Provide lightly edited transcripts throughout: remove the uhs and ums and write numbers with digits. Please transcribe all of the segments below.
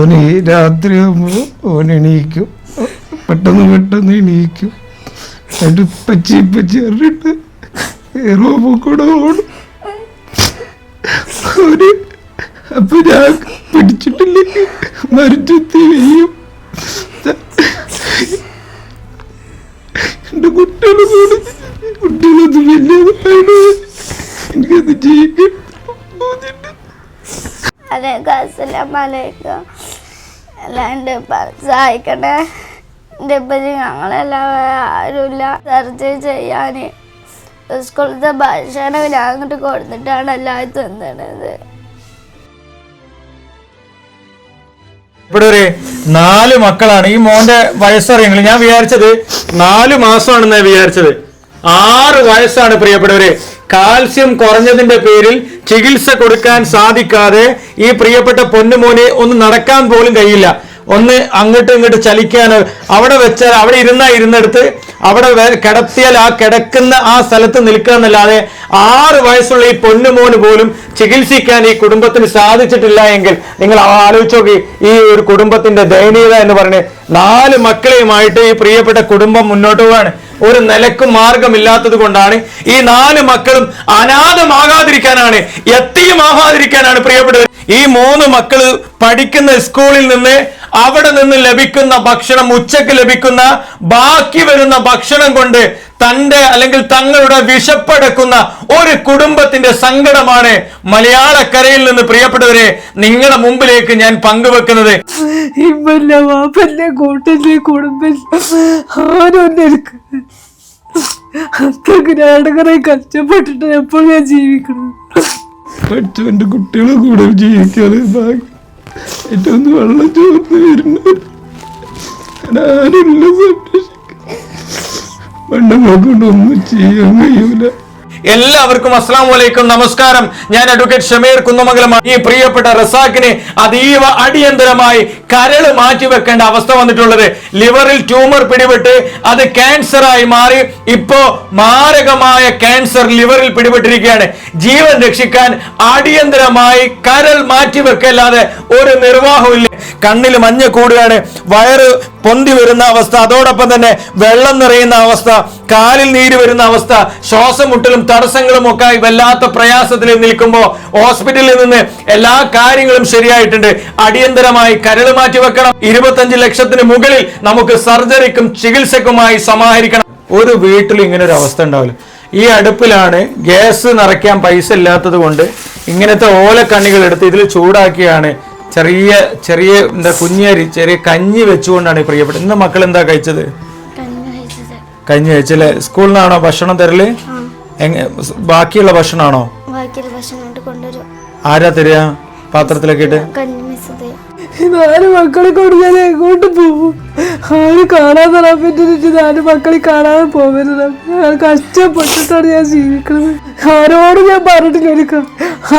ഓന് രാത്രിയാകുമ്പോൾ ഓൻ എണീക്കും, പെട്ടെന്ന് എണീക്കും. എന്നിട്ട് പച്ചി പറഞ്ഞിട്ട് റൂമിൽ കൂടെ ഓടും. ഓന് അപ്പൊ ഞാൻ പിടിച്ചിട്ടില്ലെങ്കിൽ മരിച്ചെത്തി വെയ്യും. എന്റെ കുട്ടികളൊന്നും വലിയ എനിക്കത് ജീവിക്കാൻ. അസ്സലാമലൈക്കും. എല്ലാം എൻ്റെ സഹായിക്കണേ. എൻ്റെ ഇപ്പം ഞങ്ങളെല്ലാവരും ആരുമില്ല. സർജറി ചെയ്യാൻ സ്കൂളിലത്തെ ഭക്ഷണം ഞാൻ അങ്ങോട്ട് കൊടുത്തിട്ടാണ് എല്ലാവരും തിന്നണത്. ഇവിടെ ഒരു 4 മക്കളാണ്. ഈ മോന്റെ വയസ്സറിയെങ്കിൽ ഞാൻ വിചാരിച്ചത് 4 മാസമാണെന്നാ വിചാരിച്ചത്. 6 വയസ്സാണ് പ്രിയപ്പെട്ടവരെ. കാൽസ്യം കുറഞ്ഞതിന്റെ പേരിൽ ചികിത്സ കൊടുക്കാൻ സാധിക്കാതെ ഈ പ്രിയപ്പെട്ട പൊന്നുമോനെ ഒന്ന് നടക്കാൻ പോലും കഴിയില്ല. ഒന്ന് അങ്ങോട്ടും ഇങ്ങോട്ട് ചലിക്കാനോ, അവിടെ വെച്ചാൽ അവിടെ ഇരുന്നെടുത്ത് അവിടെ കിടത്തിയാൽ ആ കിടക്കുന്ന ആ സ്ഥലത്ത് നിൽക്കുക എന്നല്ലാതെ 6 വയസ്സുള്ള ഈ പൊന്നുമോന് പോലും ചികിത്സിക്കാൻ ഈ കുടുംബത്തിന് സാധിച്ചിട്ടില്ല എങ്കിൽ നിങ്ങൾ ആലോചിച്ച് നോക്കി ഈ ഒരു കുടുംബത്തിന്റെ ദയനീയത എന്ന് പറഞ്ഞ് 4 മക്കളെയുമായിട്ട് ഈ പ്രിയപ്പെട്ട കുടുംബം മുന്നോട്ട് പോവാണ്. ഒരു നിലക്കും മാർഗമില്ലാത്തത് കൊണ്ടാണ് ഈ 4 മക്കളും അനാഥമാകാതിരിക്കാനാണ്, യത്തീമാകാതിരിക്കാനാണ് പ്രിയപ്പെട്ടവർ. ഈ 3 മക്കള് പഠിക്കുന്ന സ്കൂളിൽ നിന്ന് അവിടെ നിന്ന് ലഭിക്കുന്ന ഭക്ഷണം, ഉച്ചക്ക് ലഭിക്കുന്ന ബാക്കി വരുന്ന ഭക്ഷണം കൊണ്ട് തന്റെ അല്ലെങ്കിൽ തങ്ങളുടെ വിശപ്പടക്കുന്ന ഒരു കുടുംബത്തിന്റെ സങ്കടമാണ് മലയാളക്കരയിൽ നിന്ന് പ്രിയപ്പെട്ടവരെ നിങ്ങളുടെ മുമ്പിലേക്ക് ഞാൻ പങ്കുവെക്കുന്നത്. കഷ്ടപ്പെട്ടിട്ട് എപ്പോഴും ഞാൻ ജീവിക്കണം. പഠിച്ചവന്റെ കുട്ടികളെ കൂടെ ജീവിക്കാതെ ഏറ്റവും വെള്ളം ചോർന്ന് വരുന്നത് ആരുമില്ല സംരക്ഷിക്കാൻ. മണ്ണ കൊണ്ടൊന്നും ചെയ്യാൻ കഴിയൂല. എല്ലാവർക്കും അസ്സലാമു അലൈക്കും, നമസ്കാരം. ഞാൻ അഡ്വക്കേറ്റ് ഷമീർ കുന്നമംഗലമാണ്. ഈ പ്രിയപ്പെട്ട റസാഖിന് അതീവ അടിയന്തരമായി കരള് മാറ്റിവെക്കേണ്ട അവസ്ഥ വന്നിട്ടുള്ളത്. ലിവറിൽ ട്യൂമർ പിടിപെട്ട് അത് ക്യാൻസറായി മാറി ഇപ്പോ മാരകമായ ക്യാൻസർ ലിവറിൽ പിടിപെട്ടിരിക്കുകയാണ്. ജീവൻ രക്ഷിക്കാൻ അടിയന്തരമായി കരൾ മാറ്റിവെക്കല്ലാതെ ഒരു നിർവാഹമില്ല. കണ്ണിൽ മഞ്ഞ കൂടുകയാണ്, വയറ് പൊന്തി വരുന്ന അവസ്ഥ, അതോടൊപ്പം തന്നെ വെള്ളം നിറയുന്ന അവസ്ഥ, കാലിൽ നീര് വരുന്ന അവസ്ഥ, ശ്വാസം മുട്ടലും തടസ്സങ്ങളും ഒക്കെ വല്ലാത്ത പ്രയാസത്തിൽ നിൽക്കുമ്പോൾ ഹോസ്പിറ്റലിൽ നിന്ന് എല്ലാ കാര്യങ്ങളും ശരിയായിട്ടുണ്ട്. അടിയന്തരമായി കരൾ മാറ്റി വെക്കണം. 25 ലക്ഷത്തിന് മുകളിൽ നമുക്ക് സർജറിക്കും ചികിത്സക്കുമായി സമാഹരിക്കണം. ഒരു വീട്ടിൽ ഇങ്ങനെ ഒരു അവസ്ഥ ഉണ്ടാവില്ല. ഈ അടുപ്പിലാണ് ഗ്യാസ് നിറയ്ക്കാൻ പൈസ ഇല്ലാത്തത് കൊണ്ട് ഇങ്ങനത്തെ ഓലക്കണ്ണികൾ എടുത്ത് ഇതിൽ ചൂടാക്കിയാണ് ചെറിയ ചെറിയ എന്താ കുഞ്ഞരി ചെറിയ കഞ്ഞി വെച്ചുകൊണ്ടാണ് പ്രിയപ്പെട്ടത്. ഇന്ന് മക്കൾ എന്താ കഴിച്ചത്? കഞ്ഞി കഴിച്ചല്ലേ. സ്കൂളിൽ നിന്നാണോ ഭക്ഷണം തരല്? ബാക്കിയുള്ള ഭക്ഷണമാണോ? ആരാ തരിക പാത്രത്തിലൊക്കെ ഇട്ട്? 4 മക്കളെ കൊണ്ട് ഞാൻ എങ്ങോട്ട് പോകും? ആര് കാണാൻ തരാൻ പറ്റുന്നിട്ട് 4 മക്കളെ കാണാതെ പോകരുത്. ഞാൻ കഷ്ടപ്പെട്ടിട്ടാണ് ഞാൻ ജീവിക്കുന്നത്. ആരോട് ഞാൻ പറഞ്ഞിട്ടില്ല. എനിക്ക്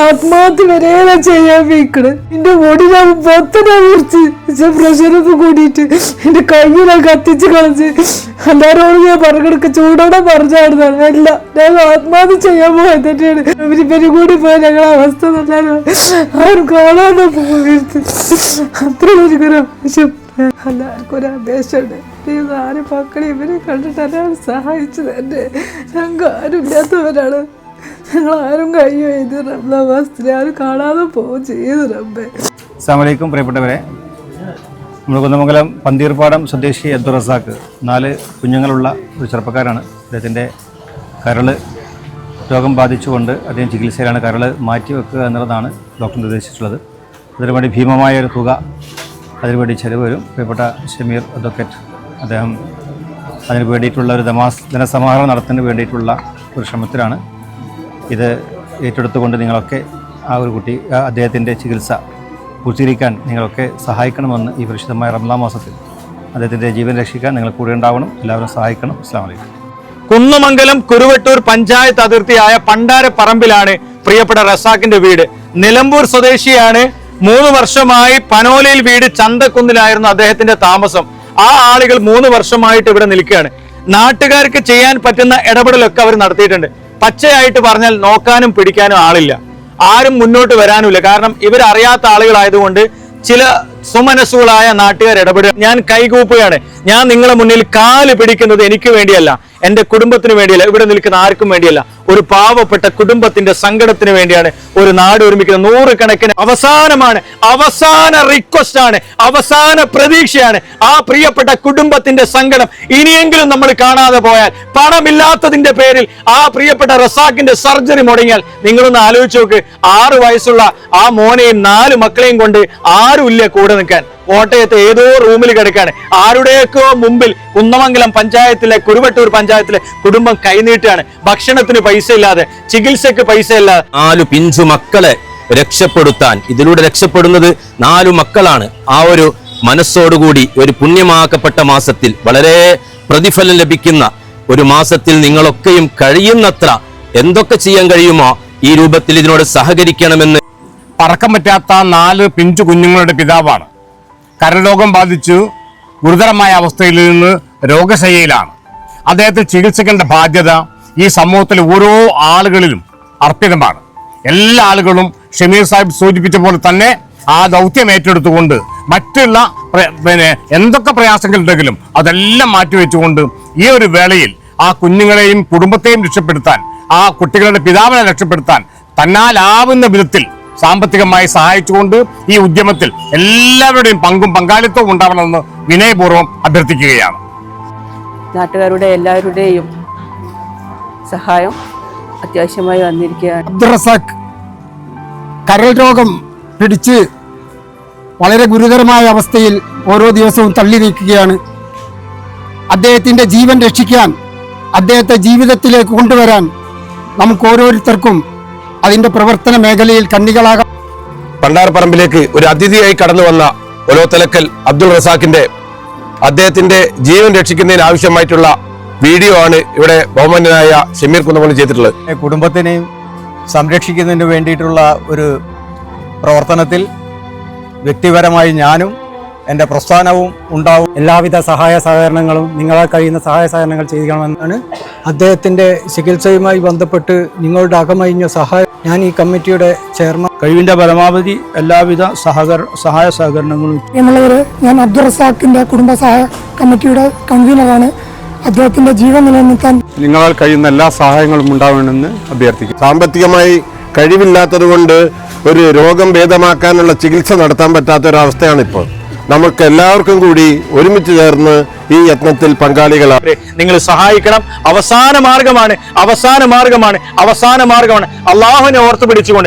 ആത്മഹത്യ വരെ ഞാൻ ചെയ്യാൻ വെക്കണ്. എന്റെ മുടി ഞാൻ പൊത്തനെ കുറിച്ച് പ്രഷറൊക്കെ കൂടിയിട്ട് എന്റെ കയ്യിലാണ് കത്തിച്ച് കളഞ്ഞ് എല്ലാരോടും ഞാൻ പറഞ്ഞെടുക്ക ചൂടോടെ പറഞ്ഞാടുന്നതാണ്. അല്ല, ഞാൻ ആത്മഹത്യ ചെയ്യാൻ പോയത് തന്നെയാണ്. ഇവര് കൂടി പോയാൽ ഞങ്ങളുടെ അവസ്ഥ നല്ലാരും ആരും കാണാതെ പോകരുത്. അത്ര എനിക്കൊരു ആവശ്യം, എല്ലാവർക്കും ഒരു അപേക്ഷയുണ്ട്. 4 മക്കളെ ഇവരെ കണ്ടിട്ട് എല്ലാവരും സഹായിച്ചത് തന്നെ. ഞങ്ങൾക്ക് ആരും ഇല്ലാത്തവരാണ്. ഞങ്ങളാരും കയ്യോ ഇത് അവസ്ഥ ആരും കാണാതെ പോവുകയും ചെയ്തു. റബ്ബേ. അസ്സലാമു അലൈക്കും പ്രിയപ്പെട്ടവരെ. നമ്മൾ കുന്നമംഗലം പന്തീർപ്പാടം സ്വദേശി അബ്ദുൾ റസാഖ് 4 കുഞ്ഞുങ്ങളുള്ള ഒരു ചെറുപ്പക്കാരാണ്. അദ്ദേഹത്തിൻ്റെ കരൾ രോഗം ബാധിച്ചുകൊണ്ട് അദ്ദേഹം ചികിത്സയിലാണ്. കരൾ മാറ്റിവെക്കുക എന്നുള്ളതാണ് ഡോക്ടർ നിർദ്ദേശിച്ചിട്ടുള്ളത്. അതിനുവേണ്ടി ഭീമമായ ഒരു തുക അതിനുവേണ്ടി ചെലവ് വരും. പ്രിയപ്പെട്ട ഷമീർ അഡ്വക്കേറ്റ് അദ്ദേഹം അതിന് വേണ്ടിയിട്ടുള്ള ഒരു ധനസമാഹരണം നടത്തുന്നതിന് വേണ്ടിയിട്ടുള്ള ഒരു ശ്രമത്തിലാണ്. ഇത് ഏറ്റെടുത്തുകൊണ്ട് നിങ്ങളൊക്കെ ആ ഒരു അദ്ദേഹത്തിൻ്റെ ചികിത്സ പൂർത്തീകരിക്കാൻ നിങ്ങളൊക്കെ സഹായിക്കണമെന്ന് ഈ പരിശുദ്ധമായ റമളാൻ മാസത്തിൽ അദ്ദേഹത്തിൻ്റെ ജീവൻ രക്ഷിക്കാൻ നിങ്ങൾ കൂടെ ഉണ്ടാവണം. എല്ലാവരും സഹായിക്കണം. അസ്സലാമു അലൈക്കും. കുന്നമംഗലം കുരുവട്ടൂർ പഞ്ചായത്ത് അതിർത്തിയായ പണ്ടാരപ്പറമ്പിലാണ് പ്രിയപ്പെട്ട റസാഖിന്റെ വീട്. നിലമ്പൂർ സ്വദേശിയാണ്. 3 വർഷമായി പനോലയിൽ വീട് ചന്തക്കുന്നിലായിരുന്നു അദ്ദേഹത്തിന്റെ താമസം. ആ ആളുകൾ 3 വർഷമായിട്ട് ഇവിടെ നിൽക്കുകയാണ്. നാട്ടുകാർക്ക് ചെയ്യാൻ പറ്റുന്ന ഇടപെടലൊക്കെ അവർ നടത്തിയിട്ടുണ്ട്. പച്ചയായിട്ട് പറഞ്ഞാൽ നോക്കാനും പിടിക്കാനും ആളില്ല, ആരും മുന്നോട്ട് വരാനുമില്ല. കാരണം ഇവരറിയാത്ത ആളുകളായതുകൊണ്ട് സുമനസ്സുകളായ നാട്ടുകാർ ഇടപെടുക. ഞാൻ കൈകൂപ്പുകയാണ്. ഞാൻ നിങ്ങളെ മുന്നിൽ കാല് പിടിക്കുന്നത് എനിക്ക് വേണ്ടിയല്ല, എന്റെ കുടുംബത്തിന് വേണ്ടിയല്ല, ഇവിടെ നിൽക്കുന്ന ആർക്കും വേണ്ടിയല്ല, ഒരു പാവപ്പെട്ട കുടുംബത്തിന്റെ സങ്കടത്തിന് വേണ്ടിയാണ് ഒരു നാട് ഒരുമിക്കുന്ന. നൂറുകണക്കിന് അവസാന റിക്വസ്റ്റ് ആണ്, അവസാന പ്രതീക്ഷയാണ് ആ പ്രിയപ്പെട്ട കുടുംബത്തിന്റെ സങ്കടം ഇനിയെങ്കിലും നമ്മൾ കാണാതെ പോയാൽ. പണമില്ലാത്തതിന്റെ പേരിൽ ആ പ്രിയപ്പെട്ട റസാഖിന്റെ സർജറി മുടങ്ങിയാൽ നിങ്ങളൊന്ന് ആലോചിച്ച് നോക്ക്. 6 വയസ്സുള്ള ആ മോനെയും 4 മക്കളെയും കൊണ്ട് ആരുമില്ല കൂടെ നിൽക്കാൻ. കോട്ടയത്ത് ഏതോ റൂമിൽ കിടക്കാണ്. ആരുടെയൊക്കെ മുമ്പിൽ കുന്നമംഗലം പഞ്ചായത്തിലെ കുരുവട്ടൂർ പഞ്ചായത്തിലെ കുടുംബം കൈനീട്ടാണ്. ഭക്ഷണത്തിന് പൈസ ഇല്ലാതെ, ചികിത്സക്ക് പൈസ ഇല്ലാതെ. 4 പിഞ്ചു മക്കളെ രക്ഷപ്പെടുത്താൻ, ഇതിലൂടെ രക്ഷപ്പെടുന്നത് 4 മക്കളാണ്. ആ ഒരു മനസ്സോടുകൂടി ഒരു പുണ്യമാക്കപ്പെട്ട മാസത്തിൽ, വളരെ പ്രതിഫലം ലഭിക്കുന്ന ഒരു മാസത്തിൽ നിങ്ങളൊക്കെയും കഴിയുന്നത്ര എന്തൊക്കെ ചെയ്യാൻ കഴിയുമോ ഈ രൂപത്തിൽ ഇതിനോട് സഹകരിക്കണമെന്ന്. പറക്കം പറ്റാത്ത 4 പിഞ്ചു കുഞ്ഞുങ്ങളുടെ പിതാവാണ്. കരരോഗം ബാധിച്ചു ഗുരുതരമായ അവസ്ഥയിൽ നിന്ന് രോഗശയ്യയിലാണ്. അദ്ദേഹത്തെ ചികിത്സിക്കേണ്ട ബാധ്യത ഈ സമൂഹത്തിലെ ഓരോ ആളുകളിലും അർപ്പിതമാണ്. എല്ലാ ആളുകളും ഷമീർ സാഹിബ് സൂചിപ്പിച്ച പോലെ തന്നെ ആ ദൗത്യം ഏറ്റെടുത്തുകൊണ്ട് മറ്റുള്ള എന്തൊക്കെ പ്രയാസങ്ങളുണ്ടെങ്കിലും അതെല്ലാം മാറ്റിവെച്ചുകൊണ്ട് ഈ ഒരു വേളയിൽ ആ കുഞ്ഞുങ്ങളെയും കുടുംബത്തെയും രക്ഷപ്പെടുത്താൻ, ആ കുട്ടികളുടെ പിതാവിനെ രക്ഷപ്പെടുത്താൻ തന്നാലാവുന്ന വിധത്തിൽ സാമ്പത്തികമായി സഹായിച്ചുകൊണ്ട് ഈ ഉദ്യമത്തിൽ എല്ലാവരുടെയും പങ്കും പങ്കാളിത്തവും ഉണ്ടാവണമെന്ന് വിനയപൂർവ്വം അഭ്യർത്ഥിക്കുകയാണ്. നാട്ടുകാരുടെ എല്ലാവരുടെയും സഹായം അത്യാവശ്യമായി വന്നിരിക്കുകയാണ്. അബ്ദുൾ റസാഖ് കരൾ രോഗം പിടിച്ച് വളരെ ഗുരുതരമായ അവസ്ഥയിൽ ഓരോ ദിവസവും തള്ളി നീക്കുകയാണ്. അദ്ദേഹത്തിൻ്റെ ജീവൻ രക്ഷിക്കാൻ, അദ്ദേഹത്തെ ജീവിതത്തിലേക്ക് കൊണ്ടുവരാൻ നമുക്ക് ഓരോരുത്തർക്കും അതിന്റെ പ്രവർത്തന മേഖലയിൽ കണ്ണികളാകാം. പണ്ടാരപ്പറമ്പിലേക്ക് ഒരു അതിഥിയായി കടന്നു വന്ന ഒലോത്തലക്കൽ അബ്ദുൾ റസാഖിന്റെ അദ്ദേഹത്തിന്റെ ജീവൻ രക്ഷിക്കുന്നതിന് ആവശ്യമായിട്ടുള്ള വീഡിയോ ആണ് ഇവിടെ ബഹുമാന്യനായ ഷമീർ കുന്നമംഗലം ചെയ്തിട്ടുള്ളത്. കുടുംബത്തിനെയും സംരക്ഷിക്കുന്നതിന് വേണ്ടിയിട്ടുള്ള ഒരു പ്രവർത്തനത്തിൽ വ്യക്തിപരമായി ഞാനും എൻ്റെ പ്രസ്ഥാനവും ഉണ്ടാവും. എല്ലാവിധ സഹായ സഹകരണങ്ങളും നിങ്ങളാൽ കഴിയുന്ന സഹായ സഹകരണങ്ങൾ ചെയ്യണമെന്നാണ്. അദ്ദേഹത്തിൻ്റെ ചികിത്സയുമായി ബന്ധപ്പെട്ട് നിങ്ങളുടെ അകമഴിഞ്ഞ സഹായം ഞാൻ ഈ കമ്മിറ്റിയുടെ ചെയർമാൻ കഴിവിൻ്റെ പരമാവധി എല്ലാവിധ സഹായ സഹകരണങ്ങളും. ഞാൻ അബ്ദുൾ റസാഖിൻ്റെ കുടുംബ സഹായ കമ്മിറ്റിയുടെ കൺവീനറാണ്. അദ്ദേഹത്തിൻ്റെ ജീവൻ നിലനിർത്താൻ നിങ്ങളാൽ കഴിയുന്ന എല്ലാ സഹായങ്ങളും ഉണ്ടാവണമെന്ന് അഭ്യർത്ഥിക്കും. സാമ്പത്തികമായി കഴിവില്ലാത്തത് കൊണ്ട് ഒരു രോഗം ഭേദമാക്കാനുള്ള ചികിത്സ നടത്താൻ പറ്റാത്തൊരവസ്ഥയാണ് ഇപ്പോൾ. നമുക്ക് എല്ലാവർക്കും കൂടി ഒരുമിച്ച് ചേർന്ന് ഈ യത്നത്തിൽ പങ്കാളികളാണ്. നിങ്ങൾ സഹായിക്കണം. അവസാന മാർഗമാണ് അള്ളാഹുവിനെ ഓർത്ത് പിടിച്ചുകൊണ്ട്